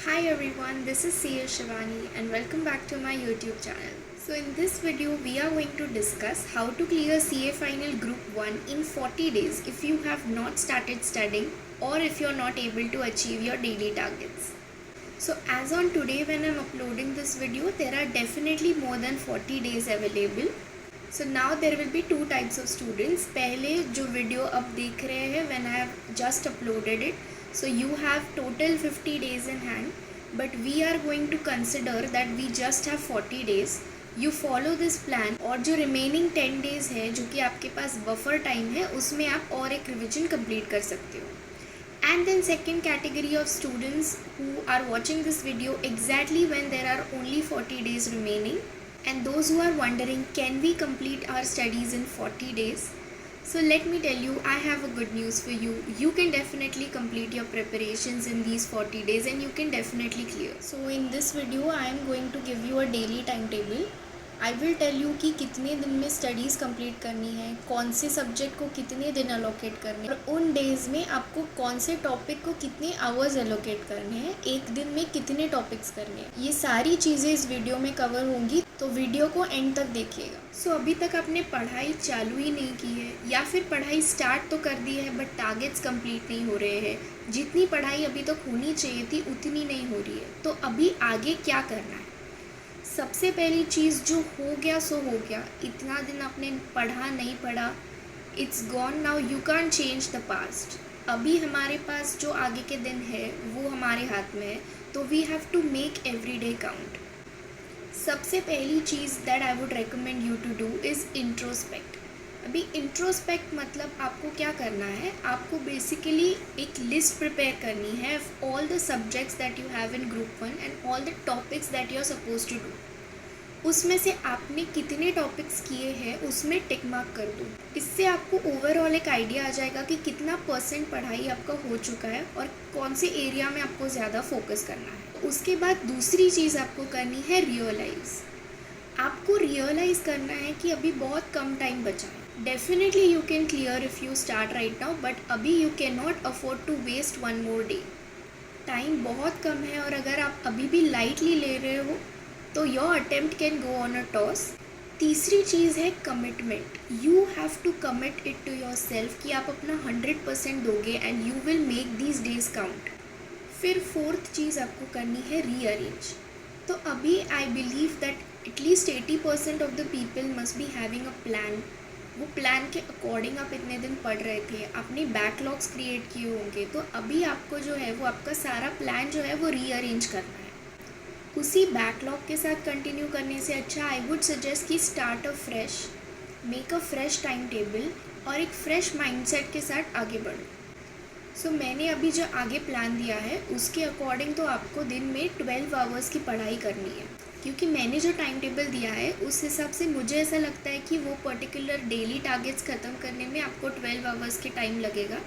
Hi everyone, this is CA Shivani and welcome back to my YouTube channel. So in this video we are going to discuss how to clear CA Final Group 1 in 40 days if you have not started studying or if you are not able to achieve your daily targets. So as on today when I am uploading this video, there are definitely more than 40 days available. So now there will be two types of students. पहले जो video अब देख रहे हैं when I have just uploaded it, so you have total 50 days in hand, but we are going to consider that we just have 40 days. You follow this plan और जो remaining 10 days है जो कि आपके पास buffer time है उसमें आप और एक revision complete कर सकते हो. And then second category of students who are watching this video exactly when there are only 40 days remaining, and those who are wondering can we complete our studies in 40 days. So let me tell you, I have a good news for you. You can definitely complete your preparations in these 40 days and you can definitely clear. So in this video I am going to give you a daily timetable. I will tell you कि कितने दिन में studies complete करनी है, कौन से subject को कितने दिन एलोकेट करने हैं और उन डेज़ में आपको कौन से टॉपिक को कितने आवर्स एलोकेट करने हैं, एक दिन में कितने टॉपिक्स करने हैं. ये सारी चीज़ें इस वीडियो में कवर होंगी, तो वीडियो को एंड तक देखिएगा. सो अभी तक आपने पढ़ाई चालू ही नहीं की है या फिर पढ़ाई स्टार्ट तो कर दी है बट टारगेट्स कंप्लीट नहीं हो रहे हैं, जितनी पढ़ाई अभी तक होनी चाहिए थी उतनी नहीं हो रही है, तो अभी आगे क्या करना है. सबसे पहली चीज़, जो हो गया सो हो गया. इतना दिन आपने पढ़ा नहीं पढ़ा, it's gone now, you can change the past. अभी हमारे पास जो आगे के दिन है वो हमारे हाथ में है, तो we have to make every day count. सबसे पहली चीज़ that I would recommend you to do is introspect. अभी इंट्रोस्पेक्ट मतलब आपको क्या करना है, आपको बेसिकली एक लिस्ट प्रिपेयर करनी है all the subjects that you have in group 1 and all the topics that you are suppose to do. उसमें से आपने कितने टॉपिक्स किए हैं उसमें टिक मार्क कर दो. इससे आपको ओवरऑल एक आइडिया आ जाएगा कि कितना % पढ़ाई आपका हो चुका है और कौन से एरिया में आपको ज़्यादा फोकस करना है. उसके बाद दूसरी चीज़ आपको करनी है रियलाइज़. आपको रियलाइज़ करना है कि अभी बहुत कम टाइम बचा है. Definitely you can clear if you start right now, but अभी you can not afford to waste one more day. Time बहुत कम है और अगर आप अभी भी लाइटली ले रहे हो तो your attempt can go on a toss. तीसरी चीज़ है commitment. You have to commit it to your self कि आप अपना 100% दोगे and you will make these days count. फिर फोर्थ चीज़ आपको करनी है रीअरेंज. तो अभी I believe that at least 80% of the people must be having a plan. वो प्लान के अकॉर्डिंग आप इतने दिन पढ़ रहे थे, आपने बैकलॉग्स क्रिएट किए होंगे, तो अभी आपको जो है वो आपका सारा प्लान जो है वो रीअरेंज करना है. उसी बैकलॉग के साथ कंटिन्यू करने से अच्छा आई वुड सजेस्ट कि start a fresh, make a fresh time table और एक फ्रेश माइंडसेट के साथ आगे बढ़ो. सो मैंने अभी जो आगे प्लान दिया है उसके अकॉर्डिंग तो आपको दिन में 12 आवर्स की पढ़ाई करनी है, क्योंकि मैंने जो टाइम टेबल दिया है उस हिसाब से मुझे ऐसा लगता है कि वो पर्टिकुलर डेली टारगेट्स ख़त्म करने में आपको 12 आवर्स के टाइम लगेगा.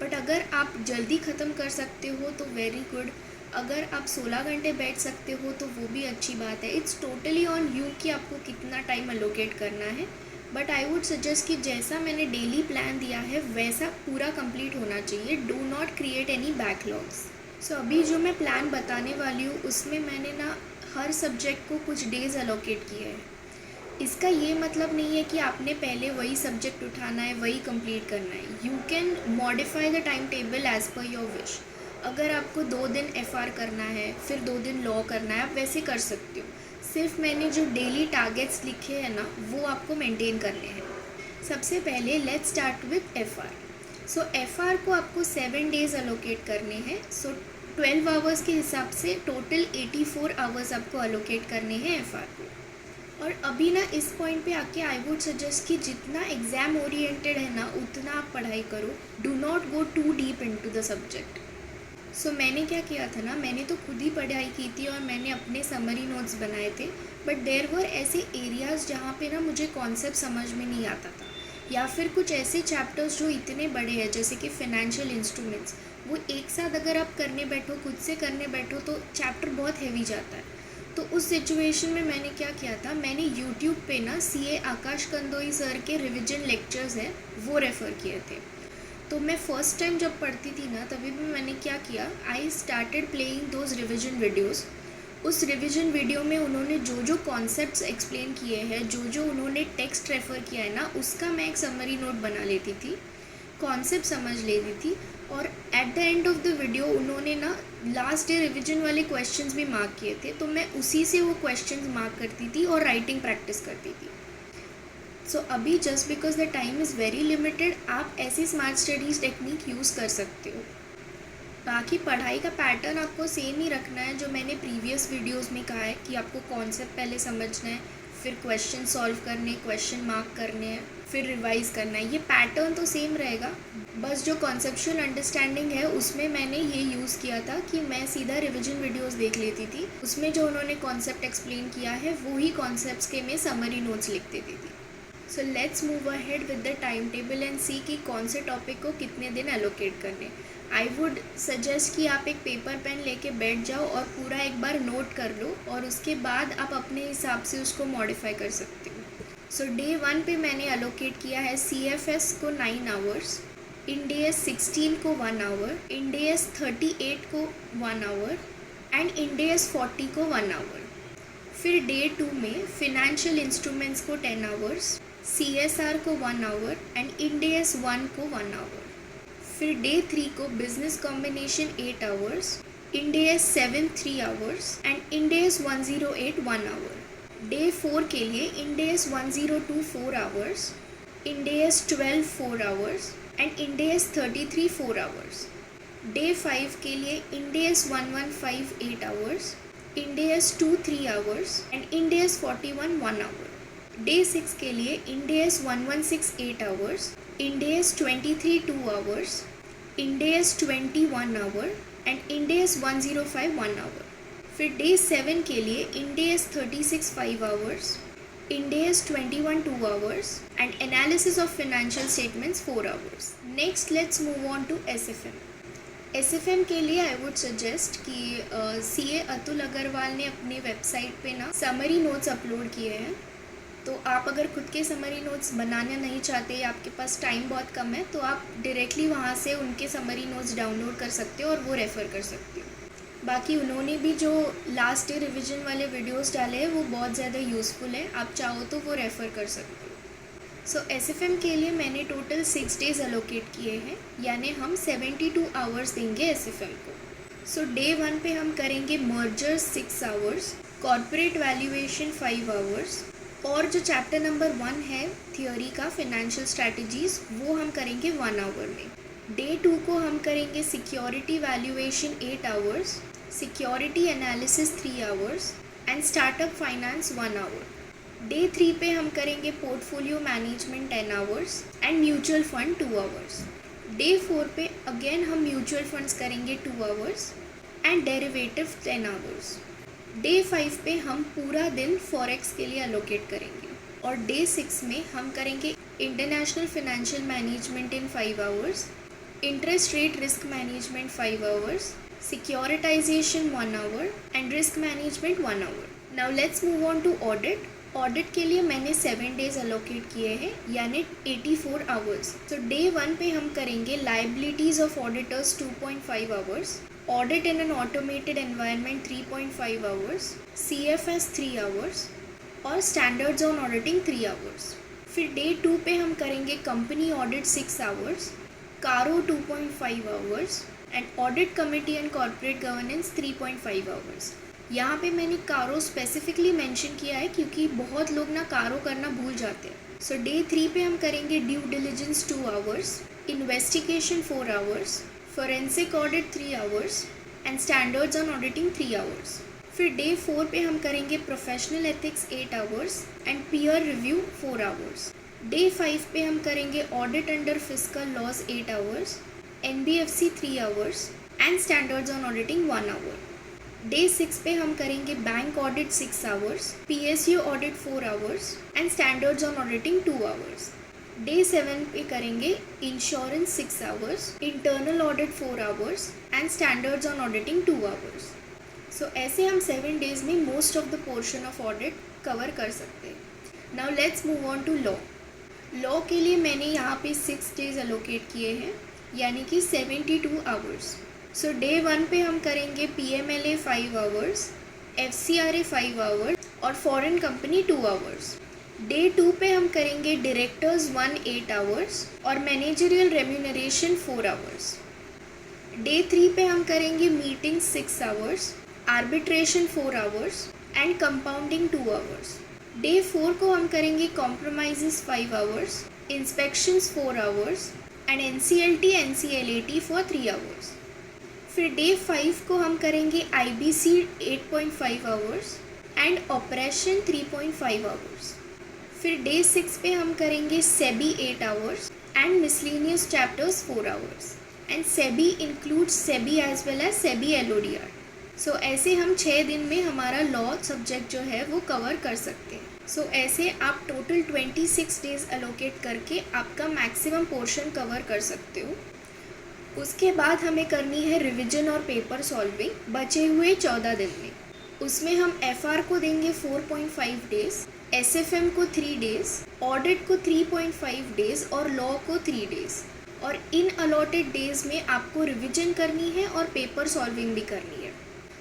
बट अगर आप जल्दी ख़त्म कर सकते हो तो वेरी गुड. अगर आप 16 घंटे बैठ सकते हो तो वो भी अच्छी बात है. इट्स टोटली ऑन यू कि आपको कितना टाइम एलोकेट करना है. बट आई वुड सजेस्ट कि जैसा मैंने डेली प्लान दिया है वैसा पूरा कंप्लीट होना चाहिए. Do not create any backlogs. So अभी जो मैं प्लान बताने वाली हूँ उसमें मैंने ना हर सब्जेक्ट को कुछ डेज़ एलोकेट किए हैं. इसका ये मतलब नहीं है कि आपने पहले वही सब्जेक्ट उठाना है, वही कंप्लीट करना है. You can modify the time table as per your wish. अगर आपको 2 दिन FR करना है, फिर 2 दिन लॉ करना है, आप वैसे कर सकते हो. सिर्फ मैंने जो डेली टारगेट्स लिखे हैं ना वो आपको मेंटेन करने हैं. सबसे पहले let's start with FR. So FR को आपको 7 डेज़ एलोकेट करने हैं. सो 12 आवर्स के हिसाब से टोटल 84 आवर्स आपको एलोकेट करने हैं FR को. और अभी ना इस पॉइंट पे आके आई वुड सजेस्ट कि जितना एग्ज़ाम ओरिएंटेड है ना उतना आप पढ़ाई करो. Do not go too deep into the subject. So मैंने क्या किया था ना, मैंने तो खुद ही पढ़ाई की थी और मैंने अपने समरी नोट्स बनाए थे. बट देयर वर ऐसे एरियाज़ जहाँ पे ना मुझे कॉन्सेप्ट समझ में नहीं आता था, या फिर कुछ ऐसे चैप्टर्स जो इतने बड़े हैं जैसे कि फाइनेंशियल इंस्ट्रूमेंट्स, वो एक साथ अगर आप करने बैठो, खुद से करने बैठो तो चैप्टर बहुत हैवी जाता है. तो उस सिचुएशन में मैंने क्या किया था, मैंने यूट्यूब पे ना CA आकाश कंदोई सर के रिविजन लेक्चर्स हैं वो रेफ़र किए थे. तो मैं फ़र्स्ट टाइम जब पढ़ती थी ना, तभी भी मैंने क्या किया, I started playing those revision videos. उस रिविजन वीडियो में उन्होंने जो जो कॉन्सेप्ट्स एक्सप्लेन किए हैं, जो जो उन्होंने टेक्स्ट रेफ़र किया है ना, उसका मैं एक समरी नोट बना लेती थी, कॉन्सेप्ट समझ लेती थी। और at the end of the video उन्होंने ना लास्ट डे रिविजन वाले क्वेश्चंस भी मार्क किए थे, तो मैं उसी से वो क्वेश्चंस मार्क करती थी और राइटिंग प्रैक्टिस करती थी। सो अभी just because the time is very limited, आप ऐसी स्मार्ट स्टडीज़ टेक्निक यूज़ कर सकते हो। बाकी पढ़ाई का पैटर्न आपको सेम ही रखना है, जो मैंने प्रीवियस वीडियोस में कहा है कि आपको कॉन्सेप्ट पहले समझना है, फिर क्वेश्चन सॉल्व करने, क्वेश्चन मार्क करने हैं, फिर रिवाइज करना है। ये पैटर्न तो सेम रहेगा, बस जो कॉन्सेप्चुअल अंडरस्टैंडिंग है उसमें मैंने ये यूज़ किया था कि मैं सीधा रिविजन वीडियोस देख लेती थी, उसमें जो उन्होंने कॉन्सेप्ट एक्सप्लेन किया है वो ही कॉन्सेप्ट्स के मैं समरी नोट्स लिख देती थी। So let's move ahead with the time table and see कि कौन से टॉपिक को कितने दिन एलोकेट करने। आई वुड सजेस्ट कि आप एक पेपर पेन लेके बैठ जाओ और पूरा एक बार नोट कर लो, और उसके बाद आप अपने हिसाब से उसको मॉडिफाई कर सकते हो। सो डे 1 पे मैंने एलोकेट किया है CFS को 9 आवर्स, इंडेस 16 को 1 आवर, इंडेस 38 को 1 आवर एंड इंडेस 40 को 1 आवर। फिर डे 2 में फिनेंशियल इंस्ट्रूमेंट्स को 10 आवर्स, CSR को 1 आवर एंड इंडेस 1 को 1 आवर। फिर डे 3 को business combination 8 hours, Ind AS 7 3 hours and Ind AS 108 1 hour. Day 4 के लिए Ind AS 102 4 hours, Ind AS 12 4 hours and Ind AS 33 4 hours. Day 5 के लिए Ind AS 1158 8 hours, Ind AS 2 3 hours and Ind AS 41 1 hour. Day 6 के लिए Ind AS 1168 8 hours, Ind AS 23 2 hours, Ind AS 21 hour and Ind AS 105 1 our. फिर day 7 के लिए Ind AS 36 5 hours, Ind AS 21 2 hours and analysis of financial statements 4 hours. Next let's move on to SFM। SFM के लिए I would suggest कि CA Atul Agrawal ने अपने website पे ना समरी नोट्स अपलोड किए हैं, तो आप अगर खुद के समरी नोट्स बनाना नहीं चाहते या आपके पास टाइम बहुत कम है, तो आप डायरेक्टली वहाँ से उनके समरी नोट्स डाउनलोड कर सकते हो और वो रेफ़र कर सकते हो। बाकी उन्होंने भी जो लास्ट डे रिविजन वाले वीडियोस डाले हैं वो बहुत ज़्यादा यूज़फुल है, आप चाहो तो वो रेफ़र कर सकते हो। सो SFM के लिए मैंने टोटल 6 डेज़ एलोकेट किए हैं, यानी हम 72 आवर्स देंगे SFM को। सो डे 1 पे हम करेंगे mergers 6 hours, corporate valuation 5 hours, और जो चैप्टर नंबर 1 है थियोरी का फाइनेंशियल स्ट्रैटेजीज़, वो हम करेंगे 1 आवर में। डे 2 को हम करेंगे security valuation 8 hours, security analysis 3 hours and startup finance 1 hour. Day 3 पे हम करेंगे portfolio management 10 hours and mutual fund 2 hours. Day 4 पे अगेन हम म्यूचुअल फंड्स करेंगे 2 hours and derivative 10 hours. Day 5 पे हम पूरा दिन फॉरेक्स के लिए एलोकेट करेंगे, और डे 6 में हम करेंगे international financial management in 5 hours, interest rate risk management 5 hours, securitization 1 hour and risk management 1 hour. Now let's move on to audit. Audit के लिए मैंने 7 डेज़ एलोकेट किए हैं, यानी 84 आवर्स। तो डे 1 पे हम करेंगे liabilities of auditors 2.5 hours, audit in an automated environment 3.5 hours, CFS 3 hours और स्टैंडर्ड्स ऑन ऑडिटिंग 3 आवर्स। फिर डे 2 पे हम करेंगे कंपनी ऑडिट 6 आवर्स, कारो 2.5 hours and audit committee and corporate governance 3.5 hours. यहाँ पे मैंने कारो स्पेसिफिकली मेंशन किया है क्योंकि बहुत लोग ना कारो करना भूल जाते हैं। सो डे 3 पे हम करेंगे due diligence 2 hours, investigation 4 hours, forensic audit 3 hours and standards on auditing 3 hours. फिर डे 4 पे हम करेंगे professional ethics 8 hours and peer review 4 hours. Day 5 पे हम करेंगे audit under fiscal laws 8 hours, NBFC 3 hours and standards on auditing 1 hour. Day 6 पे हम करेंगे bank audit 6 hours, PSU audit 4 hours and standards on auditing 2 hours. Day 7 पे करेंगे insurance 6 hours, internal audit 4 hours and standards on auditing 2 hours. So ऐसे हम 7 days में most of the portion of audit cover कर सकते हैं। Now let's move on to law. Law के लिए मैंने यहाँ पे 6 डेज़ एलोकेट किए हैं, यानी कि 72 आवर्स। सो डे 1 पे हम करेंगे PMLA 5 आवर्स, FCRA 5 आवर्स और फॉरेन कंपनी 2 आवर्स। डे 2 पे हम करेंगे डायरेक्टर्स 1 8 आवर्स और मैनेजरियल रेम्यूनरेशन 4 आवर्स। डे 3 पे हम करेंगे meeting 6 hours, arbitration 4 hours and compounding 2 hours. Day 4 को हम करेंगे compromises 5 hours, inspections 4 hours and NCLT NCLAT for 3 hours. फिर डे 5 को हम करेंगे IBC 8.5 hours and operation 3.5 hours. फिर डे 6 पे हम करेंगे SEBI 8 hours and miscellaneous chapters 4 hours and SEBI includes SEBI as well as SEBI LODR। So ऐसे हम 6 दिन में हमारा लॉ सब्जेक्ट जो है वो कवर कर सकते हैं। सो ऐसे आप टोटल 26 डेज एलोकेट करके आपका मैक्सिमम पोर्शन कवर कर सकते हो। उसके बाद हमें करनी है रिवीजन और पेपर सॉल्विंग बचे हुए 14 दिन में। उसमें हम FR को देंगे 4.5 डेज, SFM को 3 डेज, ऑडिट को 3.5 डेज और लॉ को 3 डेज। और इन अलॉटेड डेज में आपको रिवीजन करनी है और पेपर सॉल्विंग भी करनी है।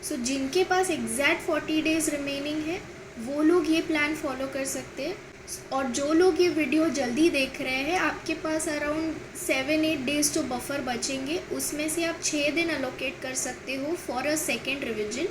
सो जिनके पास एग्जैक्ट 40 डेज रिमेनिंग है वो लोग ये प्लान फॉलो कर सकते हैं। और जो लोग ये वीडियो जल्दी देख रहे हैं, आपके पास अराउंड 7-8 डेज जो बफर बचेंगे उसमें से आप 6 दिन अलोकेट कर सकते हो फॉर अ सेकेंड रिविजन।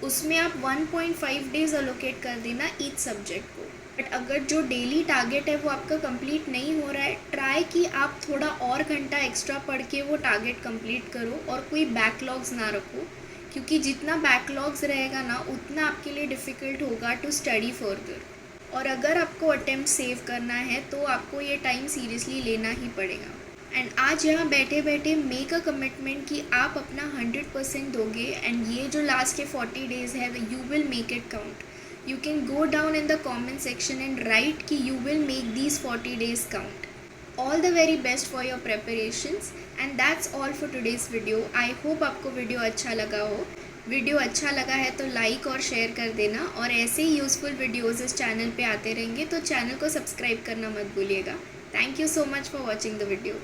उसमें आप 1.5 डेज अलोकेट कर देना ईच सब्जेक्ट को। बट अगर जो डेली टारगेट है वो आपका कंप्लीट नहीं हो रहा है, ट्राई कि आप थोड़ा और घंटा एक्स्ट्रा पढ़ के वो टारगेट कंप्लीट करो और कोई बैकलॉग्स ना रखो, क्योंकि जितना बैकलॉग्स रहेगा ना उतना आपके लिए डिफ़िकल्ट होगा टू स्टडी फर्दर। और अगर आपको अटेम्प्ट सेव करना है तो आपको ये टाइम सीरियसली लेना ही पड़ेगा। एंड आज यहाँ बैठे बैठे मेक अ कमिटमेंट कि आप अपना 100% दोगे एंड ये जो लास्ट के 40 डेज़ है you will make it count. You can go down in the comment section and write कि you will make these 40 days count. All the very best for your preparations and that's all for today's video. I hope आपको video अच्छा लगा हो। Video अच्छा लगा है तो like और शेयर कर देना और ऐसे ही यूज़फुल वीडियोज़ इस चैनल पे आते रहेंगे तो चैनल को सब्सक्राइब करना मत भूलिएगा। Thank you so much for watching the video.